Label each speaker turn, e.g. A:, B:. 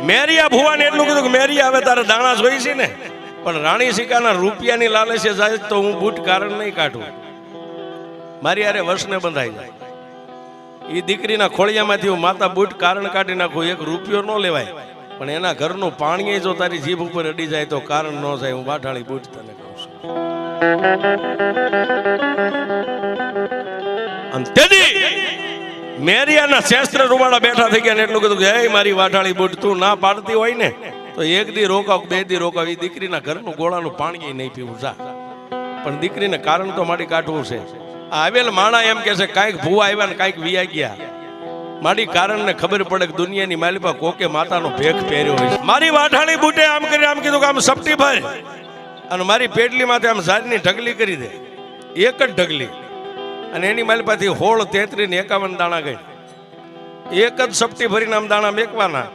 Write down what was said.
A: મેરિયા ભુવાને એટલું કીધું કે મેરિયા હવે તારે દાણા જોઈ છે ને, પણ રાણી સિકાના રૂપિયાની લાલચે જાય તો હું બૂટ કારણ નહીં કાઢું, મારી હારે વર્ષને બંધાઈ જાય. એ દીકરીના ખોળિયામાંથી હું માતા બૂટ કારણ કાઢી નાખું, એક રૂપિયો ન લેવાય, પણ એના ઘરનું પાણી જો તારી જીભ ઉપર અડી જાય તો કારણ ન જાય. હું વાઢાળી બૂટ તને કહું છું. અને તેથી મેરિયાના શસ્ત્ર રૂવાડા બેઠા થઈ ગયા ને એટલું કીધું કે હે મારી વાઢાળી બૂટ, તું ના પાડતી હોય ને તો એક દી રોકાવ, બે દી રોકાવ, એ દીકરીના ઘરનું ગોળાનું પાણી નહીં પીવું જા, પણ દીકરીને કારણ તો મારી કાઢવું છે. આવેલ માણા એમ કે છે કાંઈક ભૂવા આવ્યા ને કાંઈક વિયા ગયા, મારી કારણને ખબર પડે કે દુનિયાની માલિપા કોકે માતાનો ભેખ પહેર્યો હોય. મારી વાઢાળી બૂટે આમ કરી આમ કીધું કે આમ સપટી ભર અને મારી પેટલી માથે આમ ઝાડની ઢગલી કરી દે, એક જ ઢગલી, અને એની માલિપાથી 16, 33 ને 51 દાણા ગઈ. એક જ સપટી ભરીને આમ દાણા મેકવાના.